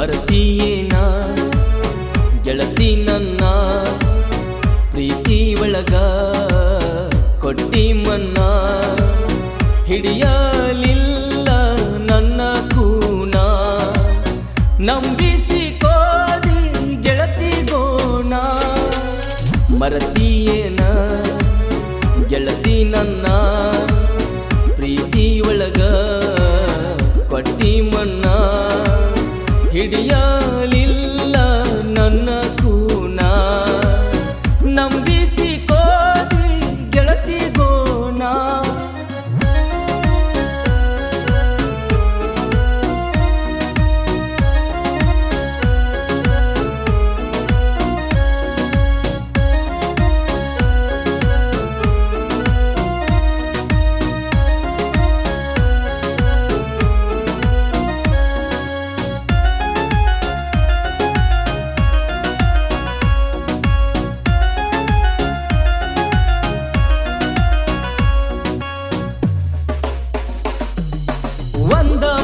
ಮರತೀಯೇನ ಗೆಳತಿ ನನ್ನ ಪ್ರೀತಿ ಒಳಗ ಕೊಟ್ಟಿ ಮನ್ನ ಹಿಡಿಯಲಿಲ್ಲ ನನ್ನ ಕೂನ ನಂಬಿಸಿ ಕೋದಿ ಗೆಳತಿ ಗೋಣ ಮರತೀಯೇನ ಗೆಳತಿ ನನ್ನ ಪ್ರೀತಿ ಒಳಗ ಕೊಟ್ಟಿ ಮನ್ನ ಹಿಡಿಯಲಿಲ್ಲ ನನ್ನ ಕೂನ ನಂಬಿಸಿ ಕೋದಿ ಗೆಳತಿ ಗೋಣ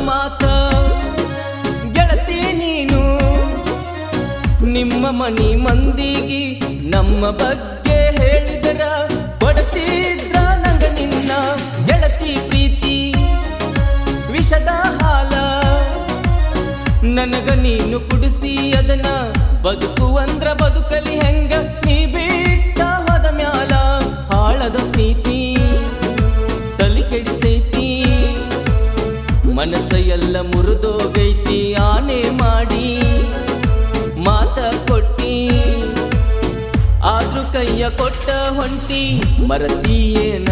ಮಾತ ಗೆಳತಿ ನೀನು ನಿಮ್ಮ ಮನಿ ಮಂದಿಗೆ ನಮ್ಮ ಬಗ್ಗೆ ಹೇಳಿದರ ಕೊಡ್ತಿದ್ರ ನಂಗ ನಿನ್ನ ಗೆಳತಿ ಪ್ರೀತಿ ವಿಷದ ಹಾಲ ನನಗ ನೀನು ಕುಡಿಸಿ ಅದನ್ನ ಬದುಕುವಂದ್ರ ಬದುಕಲಿ ಹೆಂಗ ನೀ ಬಿಟ್ಟ ಹೋದ ಮ್ಯಾಲ ಹಾಳದ ಪ್ರೀತಿ ತಲಿ ಕೆಡಿಸೈತಿ ಮನಸ್ಸ ಎಲ್ಲ ಮುರಿದೋಗೈತಿ ಆನೆ ಮಾಡಿ ಮಾತ ಕೊಟ್ಟಿ ಆದ್ರೂ ಕೈಯ ಕೊಟ್ಟ ಹೊಂಟಿ ಮರತೀಯೇನ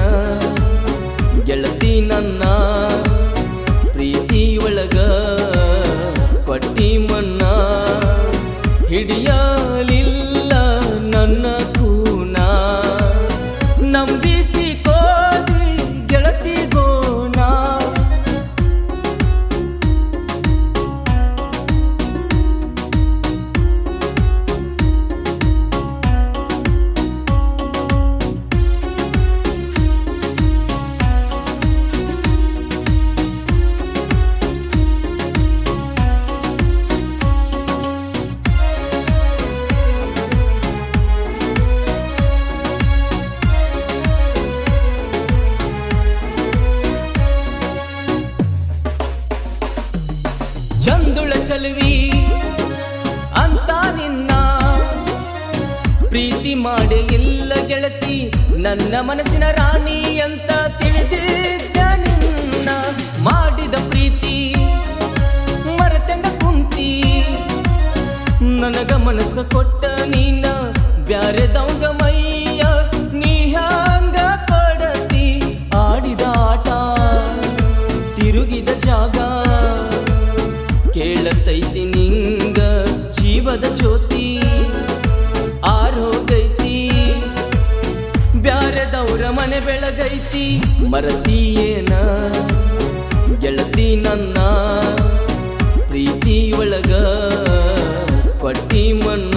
ಗೆಳತಿ ನನ್ನ ಪ್ರೀತಿ ಒಳಗ ಕೊಟ್ಟಿ ಮನ್ನ ಹಿಡಿಯಲಿಲ್ಲ ನನ್ನ ಕೂನ ನಂಬಿಸಿ ಕೋದಿ ಗೆಳತಿ ಗೋಣ ಚಂದುಳ ಚಲವಿ ಅಂತ ನಿನ್ನ ಪ್ರೀತಿ ಮಾಡೇ ಇಲ್ಲ ಗೆಳತಿ ನನ್ನ ಮನಸ್ಸಿನ ರಾಣಿ ಅಂತ ತಿಳಿದಿದ್ದ ನಿನ್ನ ಮಾಡಿದ ಪ್ರೀತಿ ಮರೆತಂಗ ಕುಂತಿ ನನಗ ಮನಸ್ಸ ಕೊಟ್ಟ ನೀನ ಬ್ಯಾರೆದವಂಗ ಮೈಯ ನೀ ಹಂಗ ಕೊಡತಿ ಆಡಿದ ಆಟ ತಿರುಗಿದ ಜಾಗ ಕೇಳತೈತಿ ನಿಂಗ ಜೀವದ ಜ್ಯೋತಿ ಆರೋಗೈತಿ ಬ್ಯಾರೆದವ್ರ ಮನೆ ಬೆಳಗೈತಿ ಮರತೀಯೇನ ಗೆಳತಿ ನನ್ನ ಪ್ರೀತಿ ಒಳಗ ಕೊಟ್ಟಿ ಮನ್ನ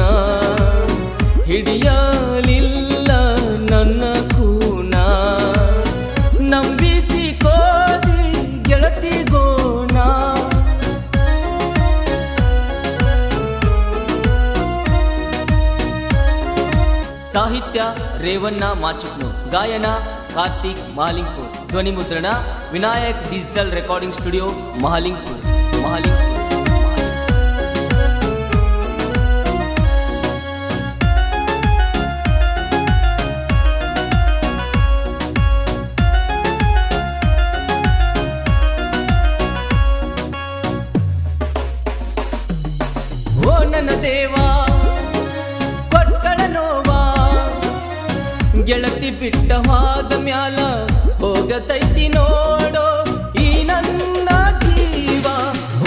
ಹಿಡಿಯಲಿಲ್ಲ ನನ್ನ ಕೂನ ನಂಬಿಸಿ ಕೋದಿ ಗೆಳತಿ ಗೋಣ ಸಾಹಿತ್ಯ ರೇವಣ್ಣ ಮಾಚುಕ್ನು ಗಾಯನ ಕಾರ್ತಿಕ್ ಮಹಾಲಿಂಗ್ಪುರ್ ಧ್ವನಿ ಮುದ್ರಣ Vinayak digital recording studio Mahalingpur ಓ ನನ್ನ ದೇವಾ ಗೆಳತಿ ಬಿಟ್ಟ ಹೋದ ಮ್ಯಾಲ ಹೋಗತೈತಿ ನೋಡೋ ಈ ನನ್ನ ಜೀವ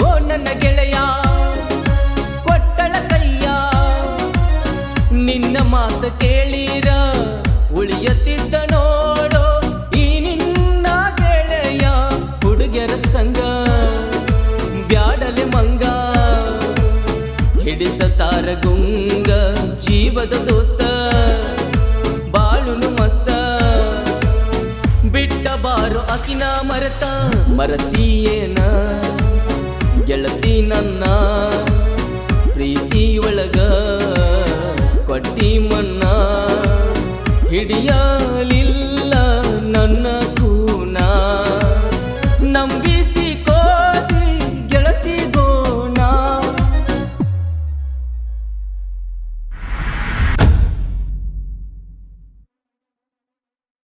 ಓ ನನ್ನ ಗೆಳೆಯ ಕೊಟ್ಟಳ ಕೈಯ ನಿನ್ನ ಮಾತು ಕೇಳಿರ ಉಳಿಯತಿದ್ದ ನೋಡೋ ಈ ನಿನ್ನ ಗೆಳೆಯ ಹುಡುಗರ ಸಂಗ ಬ್ಯಾಡಲೆ ಮಂಗ ಹಿಡಿಸತಾರ ಗುಂಗ ಜೀವದ ದೋಸ್ತ ಬಾಳುನು ಮಸ್ತ ಬಿಟ್ಟ ಬಾರೋ ಅಕಿನ ಮರತ ಮರತೀಯೇನ ಗೆಳತಿ ನನ್ನ ಪ್ರೀತಿಯೊಳಗ ಕೊಟ್ಟಿ ಮನ್ನ ಹಿಡಿಯಲಿ